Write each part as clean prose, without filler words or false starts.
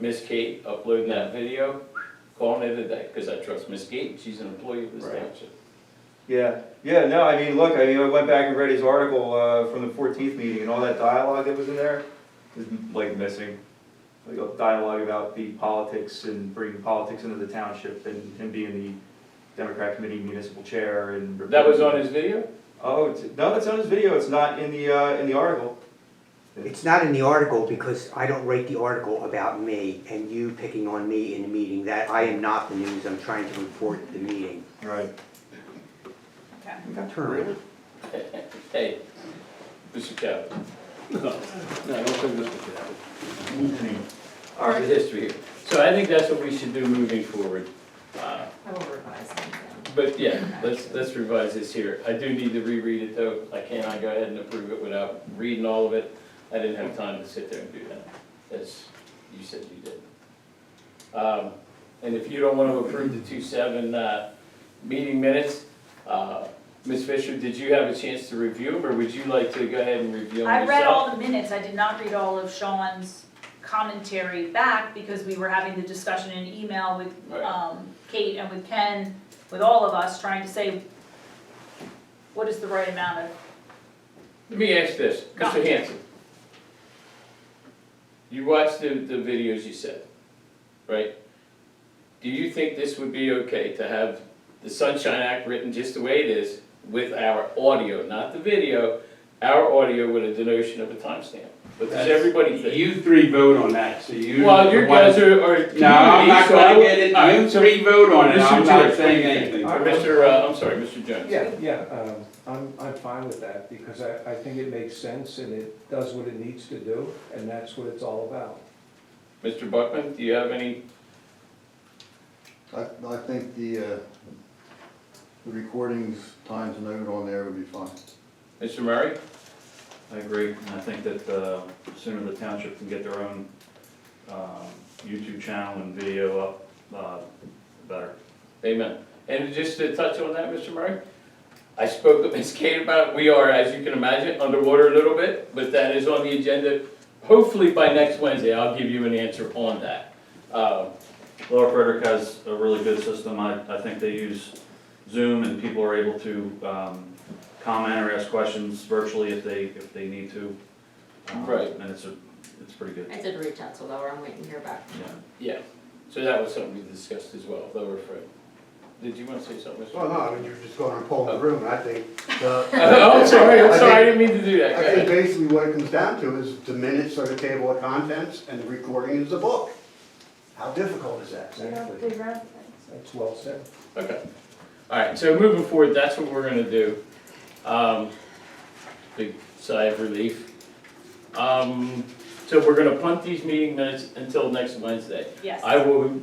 Miss Kate uploading that video, calling it a day, because I trust Miss Kate, she's an employee of this Right. township. Yeah, no, I mean, look, I went back and read his article from the 14th meeting, and all that dialogue that was in there is like missing. Like a dialogue about the politics and bringing politics into the township and him being the Democrat committee municipal chair and. That was on his video? Oh, no, that's on his video, it's not in the article. It's not in the article because I don't write the article about me and you picking on me in the meeting. That I am not the news, I'm trying to report the meeting. Right. Okay. Turn around. Hey, Mr. Captain. No, I don't think this would happen. All right, history here. So I think that's what we should do moving forward. I will revise them. But yeah, let's revise this here. I do need to reread it though. I cannot go ahead and approve it without reading all of it. I didn't have time to sit there and do that, as you said you did. And if you don't want to approve the 2/7 meeting minutes, Ms. Fisher, did you have a chance to review them, or would you like to go ahead and review them I yourself? read all the minutes, I did not read all of Sean's commentary back because we were having the discussion in email with Right. Kate and with Ken, with all of us, trying to say, what is the right amount of, Let me ask this, Mr. Hanson. You watched the videos you said, right? Do you think this would be okay to have the Sunshine Act written just the way it is with our audio, not the video, our audio with a denotion of a timestamp? What does everybody think? You three vote on that, so you. Well, you guys are community, No, I'm not so I gonna would- get it, all right, you so three vote on it, Mr. I'm Jones, not what do saying you think? anything. I'm sorry, Mr. Jones. I'm fine with that, because I think it makes sense and it does what it needs to do, and that's what it's all about. Mr. Buckman, do you have any? I think the recordings times noted on there would be fine. Mr. Murray? I agree, and I think that the sooner the township can get their own YouTube channel and video up, the better. Amen. And just to touch on that, Mr. Murray, I spoke with Ms. Kate about it. We are, as you can imagine, underwater a little bit, but that is on the agenda. Hopefully by next Wednesday, I'll give you an answer on that. Lower Frederick has a really good system. I think they use Zoom, and people are able to comment or ask questions virtually if they need to. Right. And it's pretty good. I did reach out to Lower, I'm waiting to hear back from them. Yeah, so that was something we discussed as well, Lower Fred. Did you want to say something, Mr. Well, no, I mean, you're just going to poll the room, I think. I'm sorry, I didn't mean to do that. Go I think ahead. basically what it comes down to is the minutes are the table of contents and the recording is the book. How difficult is that? Exactly. That's well said. Okay. All right, so moving forward, that's what we're gonna do. Big sigh of relief. So we're gonna punt these meeting minutes until next Wednesday. yes. I will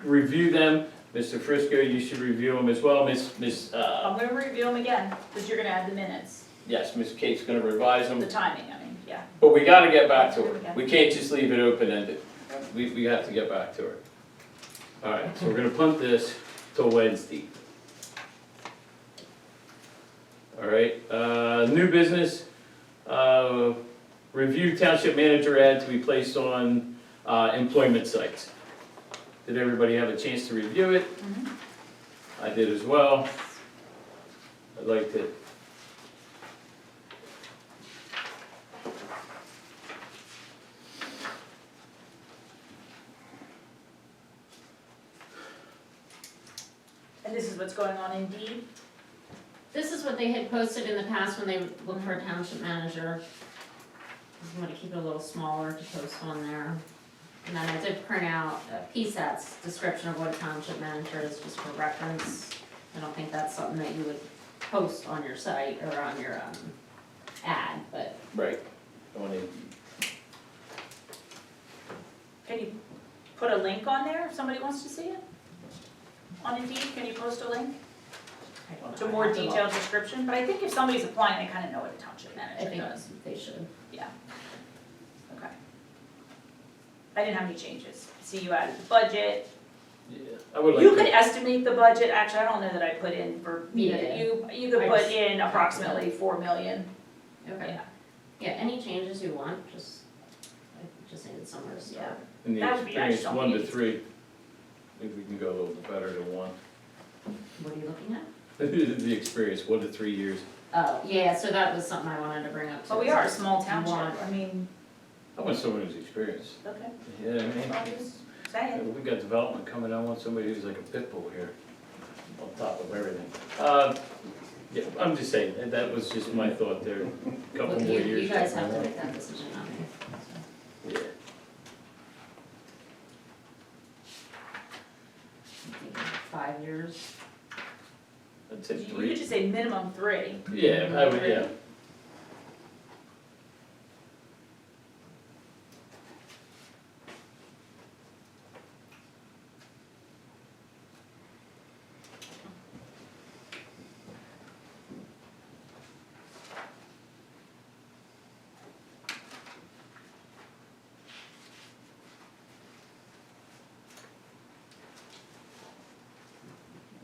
review them. Mr. Frisco, you should review them as well. I'm gonna review them again, because you're gonna add the minutes, Yes, Miss Kate's gonna revise them. the timing, I mean, yeah. But we gotta get back to her. We can't just leave it open-ended. We have to get back to her. All right, so we're gonna punt this till Wednesday. All right, new business, review township manager ad to be placed on, employment sites. Did everybody have a chance to review it? Mhm. I did as well. I'd like to. And this is what's going on Indeed? This is what they had posted in the past when they looked for a township manager. I'm gonna keep it a little smaller to post on there. And then I did print out a PSAT's description of what a township manager is, just for reference. I don't think that's something that you would post on your site or on your ad, but Right. I wanna- Can you put a link on there if somebody wants to see it? On Indeed, can you post a link I don't know. to I more have to look. detailed description? But I think if somebody's applying, they kind of know what a township I manager think does. they should. Yeah. Okay. I didn't have any changes. See, you added the budget. Yeah, I would like You to. could estimate the budget, actually, I don't know that I put in for, Yeah. you could I put just- in approximately 4 million. Okay. Yeah. Yeah, any changes you want, just, I just needed somewhere to start. In the That would be experience, actually 1 to amazing. 3. Maybe we can go a little bit better than 1. What are you looking at? The experience, 1 to 3 years. Oh, yeah, so that was something I wanted to bring up too. But we are a small township, One. I mean, I want someone who's experienced. okay, Yeah, I mean, I'm just saying. we got development coming, I want somebody who's like a pit bull here, on top of everything. Yeah, I'm just saying, and that was just my thought there, a couple Look, more you years. guys have to make that decision, not me. Yeah. I'm thinking 5 years. I'd say You 3. could just say minimum 3. Yeah, I would, yeah.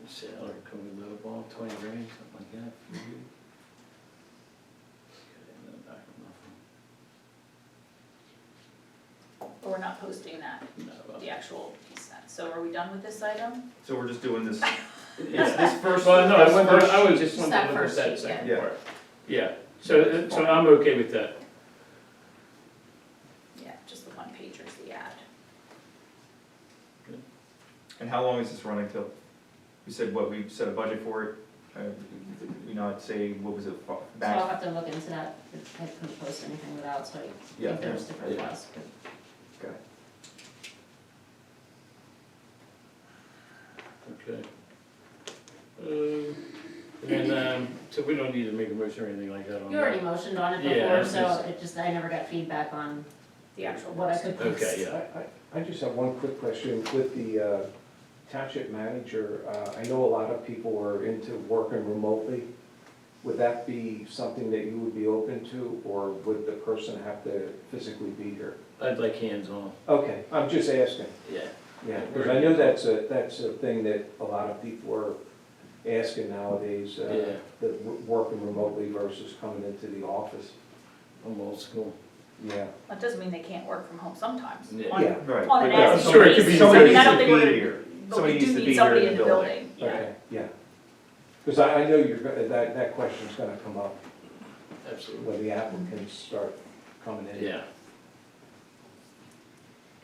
Salary coming low ball, 20 grand, something like that for you. Okay, no, back on But we're not posting that, nothing. No, well, the actual piece then. So are we done with this item? So we're just doing this, yeah. this first. Well, no, I this went, first I was sheet. just Just wanted that to look at first that sheet, second yeah. part. Yeah, so I'm okay with that. Yeah, just the one pager's the ad. And how long is this running till? We said what, we set a budget for it? We not say, what was it, So I'll back? have to look into that, I couldn't post anything without, so I Yeah. think there's different Yeah. costs, but Okay. Okay. And, so we don't need to make a motion or anything like that on that? you already motioned on it Yeah, before, so it's- it just, I never got feedback on The actual what I could post. Okay, yeah. I just have one quick question. With the township manager, I know a lot of people are into working remotely. Would that be something that you would be open to, or would the person have to physically be here? I'd like hands-on, Okay, I'm just asking. yeah. Yeah, because I know that's a thing that a lot of people are asking nowadays, Yeah. the working remotely versus coming into the office. I'm old school. Yeah. That doesn't mean they can't work from home sometimes. Yeah. On- Yeah. Right. On an but yeah, as Sure, it could be- needed. Somebody I mean, I needs don't to think we're be gonna, here. but Somebody we needs do to be need here somebody in in the the building, yeah. Okay, yeah. Because I know you're, that question's gonna come up Absolutely. when the applicants start coming in. Yeah.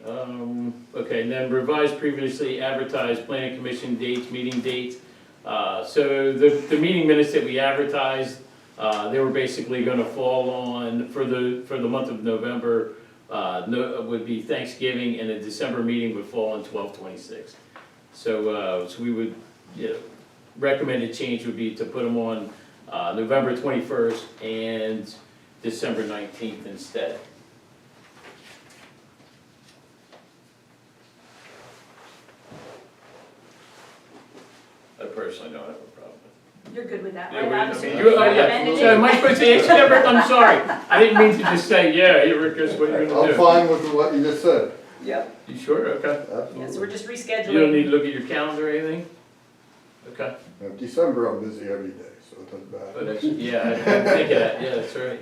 Okay, and then revised previously advertised planning commission dates, meeting dates. So the meeting minutes that we advertised, they were basically gonna fall on, for the month of November, would be Thanksgiving, and the December meeting would fall on 12/26. So we would, recommended change would be to put them on, November 21st and December 19th instead. I personally don't have a problem with it. You're good with that, Yeah, right? we- I Obviously, mean, you you- yeah. recommended So am it. I supposed to answer that, Rick? I'm sorry. I didn't mean to just say, yeah, here, Rick, here's what you're gonna I'm do. fine with what you just said, Yep, You sure? Okay. yeah, so absolutely. we're just You don't need rescheduling. to look at your calendar or anything? Okay. December, I'm busy every day, so it doesn't But matter. actually, yeah, I didn't think of that. Yeah, that's right.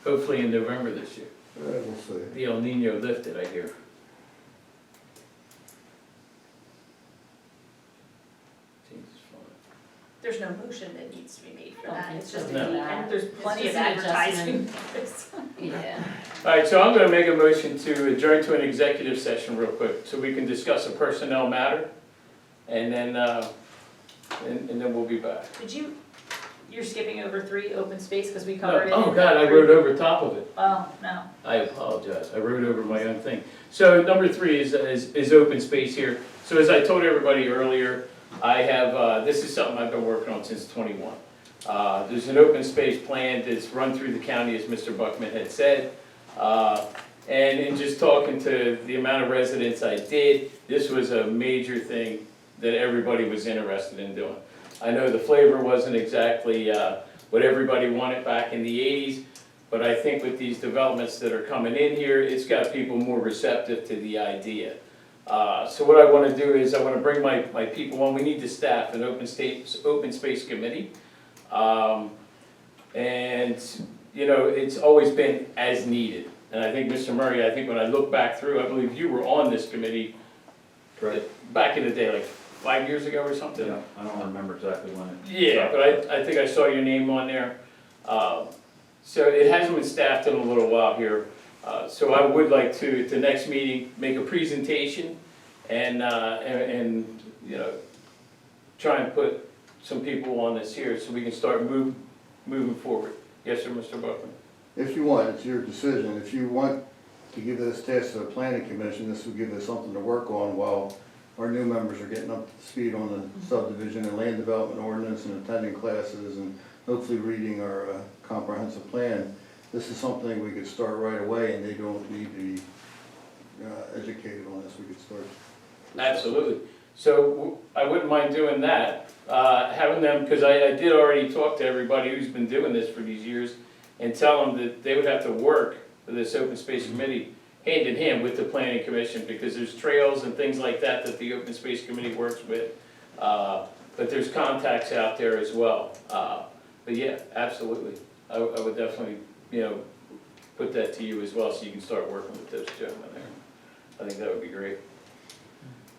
Hopefully in November this year. We'll see. The El Nino lifted, I hear. Seems fine. There's no motion that needs to be made for I don't that, think it's so. just, No. and there's It's plenty of just an advertising. Yeah. All right, so I'm gonna make a motion to adjourn to an executive session real quick, so we can discuss a personnel matter. And then, and then we'll be back. You're skipping over 3, open space, because we No, covered it. oh in God, I the wrote over top of it. Oh, no. I apologize, I wrote over my own thing. So number 3 is open space here. So as I told everybody earlier, I have, this is something I've been working on since '21. There's an open space plan that's run through the county, as Mr. Buckman had said. And in just talking to the amount of residents I did, this was a major thing that everybody was interested in doing. I know the flavor wasn't exactly what everybody wanted back in the 80s, but I think with these developments that are coming in here, it's got people more receptive to the idea. So what I want to do is I want to bring my people on. We need to staff an open space committee. And, you know, it's always been as needed. And I think, Mr. Murray, I think when I look back through, I believe you were on this committee Correct. back in the day, like 5 years ago or something. Yeah, I don't remember exactly when it. Yeah, but I think I saw your name on there. So it hasn't been staffed in a little while here. So I would like to, at the next meeting, make a presentation and, you know, try and put some people on this here so we can start moving forward. Yes, sir, Mr. Buckman? If you want, it's your decision. If you want to give this task to the planning commission, this will give us something to work on while our new members are getting up to speed on the subdivision and land development ordinance and attending classes and hopefully reading our comprehensive plan. This is something we could start right away and they don't need to be educated on this. We could start. Absolutely. So I wouldn't mind doing that, having them, because I did already talk to everybody who's been doing this for these years and tell them that they would have to work with this open space committee hand in hand with the planning commission, because there's trails and things like that that the open space committee works with. But there's contacts out there as well. But yeah, absolutely. I would definitely, you know, put that to you as well so you can start working with those gentlemen there. I think that would be great.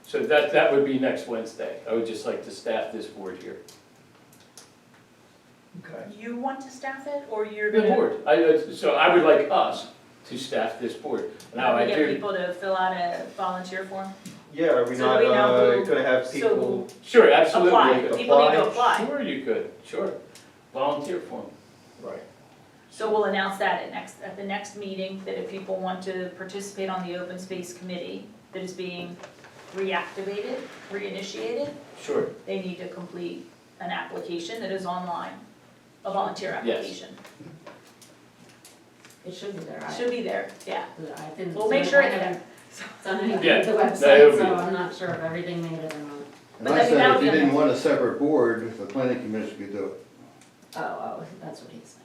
So that would be next Wednesday. I would just like to staff this board here. Okay. You want to staff it, or you're The gonna? board, so I would like us to staff this board. Now, I Get do, people to fill out a volunteer form? Yeah, are we So not do we know who- gonna have so people? sure, absolutely. Apply, could people need to apply. apply. Sure you could, sure. Volunteer form. Right. So we'll announce that at the next meeting, that if people want to participate on the open space committee that is being reactivated, reinitiated, Sure. they need to complete an application that is online, a volunteer Yes. application. It should be there. Should be there, yeah. I didn't. We'll make sure I it's there. haven't done anything Yeah, with the no, it'll website, be so there. I'm not sure if everything made it or not. And But I then said, that'll if you be- didn't want a separate board, the planning commission could do it. Oh, that's what he's saying.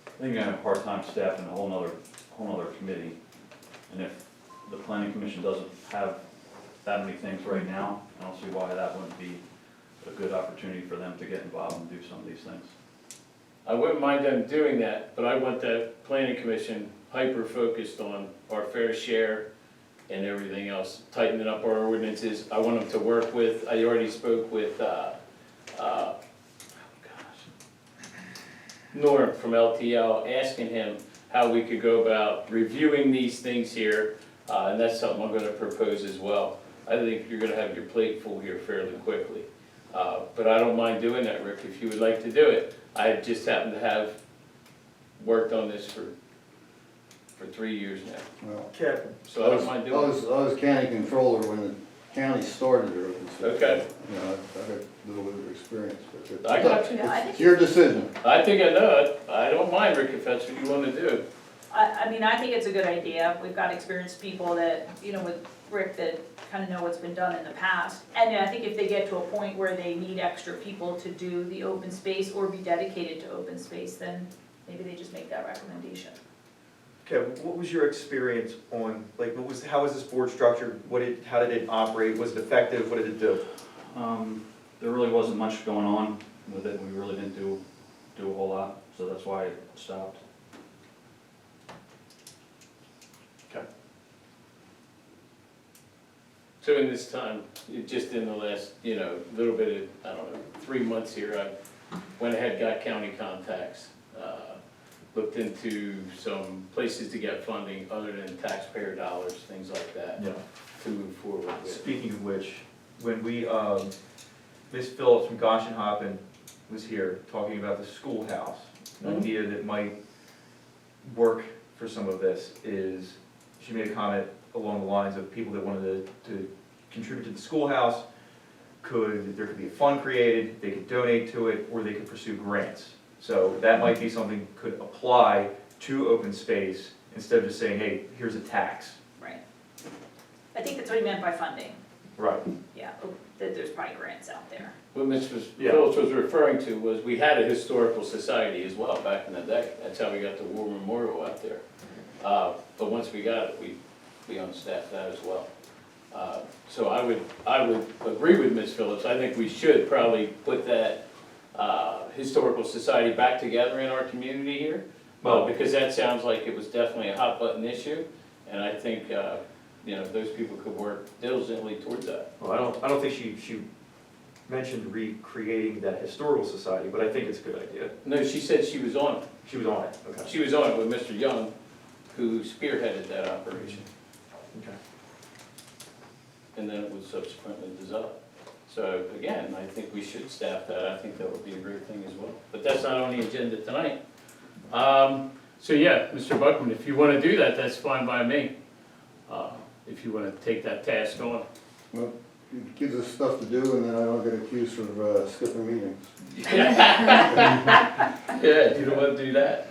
I think you're gonna have a hard time staffing a whole nother committee. And if the planning commission doesn't have that many things right now, I don't see why that wouldn't be a good opportunity for them to get involved and do some of these things. I wouldn't mind them doing that, but I want that planning commission hyper-focused on our fair share and everything else, tightening up our ordinances. I want them to work with, I already spoke with, Norm from LTL, asking him how we could go about reviewing these things here, and that's something I'm gonna propose as well. I think you're gonna have your plate full here fairly quickly. But I don't mind doing that, Rick, if you would like to do it. I just happen to have worked on this for 3 years now, Well, Captain. so I don't mind doing it. I was county controller when the county started their open space. Okay. You know, I've got a little bit of experience, but I got you. Yeah, I think it's your decision. I think I know it. I don't mind, Rick, if that's what you wanna do. I mean, I think it's a good idea. We've got experienced people that, you know, with Rick, that kind of know what's been done in the past. And I think if they get to a point where they need extra people to do the open space or be dedicated to open space, then maybe they just make that recommendation. Okay, what was your experience on, like, how was this board structured? How did it operate? Was it effective? What did it do? There really wasn't much going on with it. We really didn't do a whole lot, so that's why it stopped. So in this time, just in the last, little bit of, 3 months here, I went ahead, got county contacts, looked into some places to get funding other than taxpayer dollars, things like that, Yeah. to move forward with. Speaking of which, when we, Ms. Phillips from Goshenhoppen was here talking about the schoolhouse, an idea that might work for some of this is, she made a comment along the lines of people that wanted to contribute to the schoolhouse, there could be a fund created, they could donate to it, or they could pursue grants. So that might be something could apply to open space, instead of just saying, hey, here's a tax. Right. I think that's what he meant by funding. Right. Yeah, that there's probably grants out there. What Ms. Yeah. Phillips was referring to was, we had a historical society as well back in the day. That's how we got the War Memorial out there. But once we got it, we unstaffed that as well. So I would agree with Ms. Phillips. I think we should probably put that historical society back together in our community here. Well, because that sounds like it was definitely a hot button issue, and I think, those people could work diligently towards that. Well, I don't think she mentioned recreating that historical society, but I think it's a good idea. No, she said she was on it. She was on it, okay. She was on it with Mr. Young, who spearheaded that operation, Okay. and then it was subsequently dissolved. So again, I think we should staff that. I think that would be a great thing as well. But that's not on the agenda tonight. So yeah, Mr. Buckman, if you want to do that, that's fine by me. If you want to take that task on. Well, it gives us stuff to do, and then I don't get accused for skipping meetings. Yeah, you don't want to do that.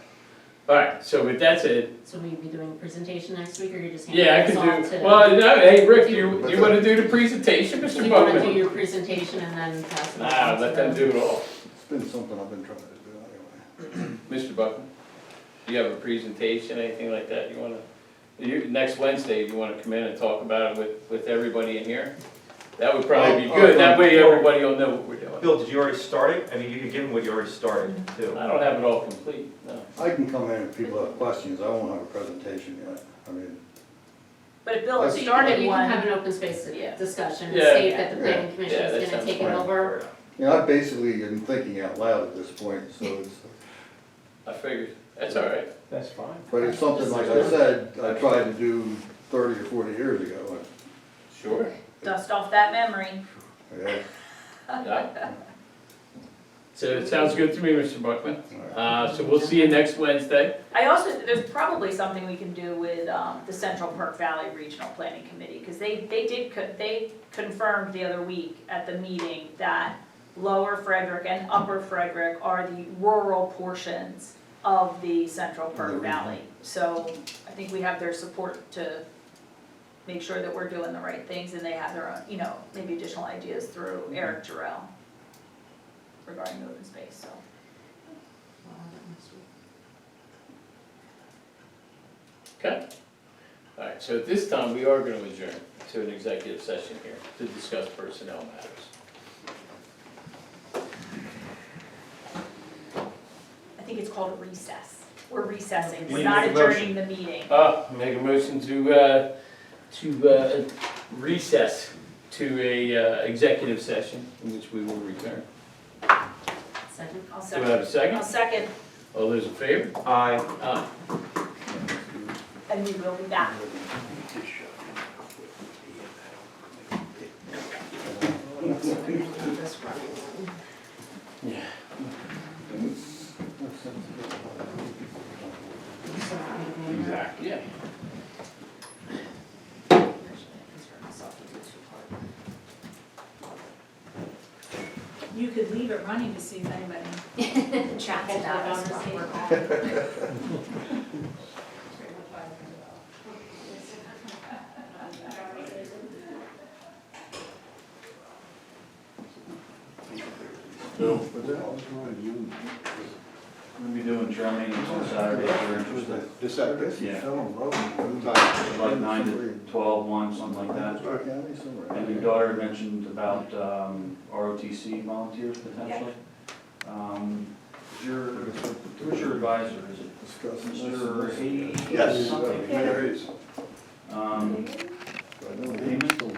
All right, so with that said, So will you be doing a presentation next week, or you're just yeah, I handing can this all do, to? well, no, hey, Rick, do you want to do the presentation, Do Mr. you wanna do Buckman? your presentation and then pass it on? Nah, to let them do it all. It's been something I've been trying to do anyway. Mr. Buckman, do you have a presentation, anything like that you want to, next Wednesday, you want to come in and talk about it with everybody in here? That would probably be good, that way everybody will know what we're doing. Bill, did you already start it? I mean, you can give them what you already started, too. I don't have it all complete, no. I can come in if people have questions, I won't have a presentation yet. I mean, But if Bill has So you started you can have one, an open space Yeah. discussion and Yeah. state that the planning Yeah, commission that is gonna sounds take it fine. over. you know, I basically am thinking out loud at this point, so it's, I figured, that's all right. That's fine. but it's something, like I said, I tried to do 30 or 40 years ago. Sure. dust off that memory. Yeah. Yeah. So it sounds good to me, Mr. Buckman. So we'll see you next Wednesday. I also, there's probably something we can do with the Central Park Valley Regional Planning Committee, because they confirmed the other week at the meeting that Lower Frederick and Upper Frederick are the rural portions of the Central Park Valley. So I think we have their support to make sure that we're doing the right things, and they have their own, maybe additional ideas through Eric Jarrell regarding open space, so. Okay? All right, so at this time, we are going to adjourn to an executive session here to discuss personnel matters. I think it's called a recess. We're recessing, You we're need not to make a adjourning the meeting. Make a motion to recess to a executive session in which we will return. Second? I'll Do I second. have a second? I'll second, All those in favor? Aye. Aye. and we will be back. Yeah. Exactly. Yeah. You could leave it running to see if anybody chats about us. Bill, we'll be doing training on Saturday if you're interested. This Saturday? Yeah. Like Like 9 to 12, 1, something like that. And your daughter mentioned about ROTC volunteers potentially. Who's your advisor? Is it Mr. Hayes? Yes. Something? There is. Payment?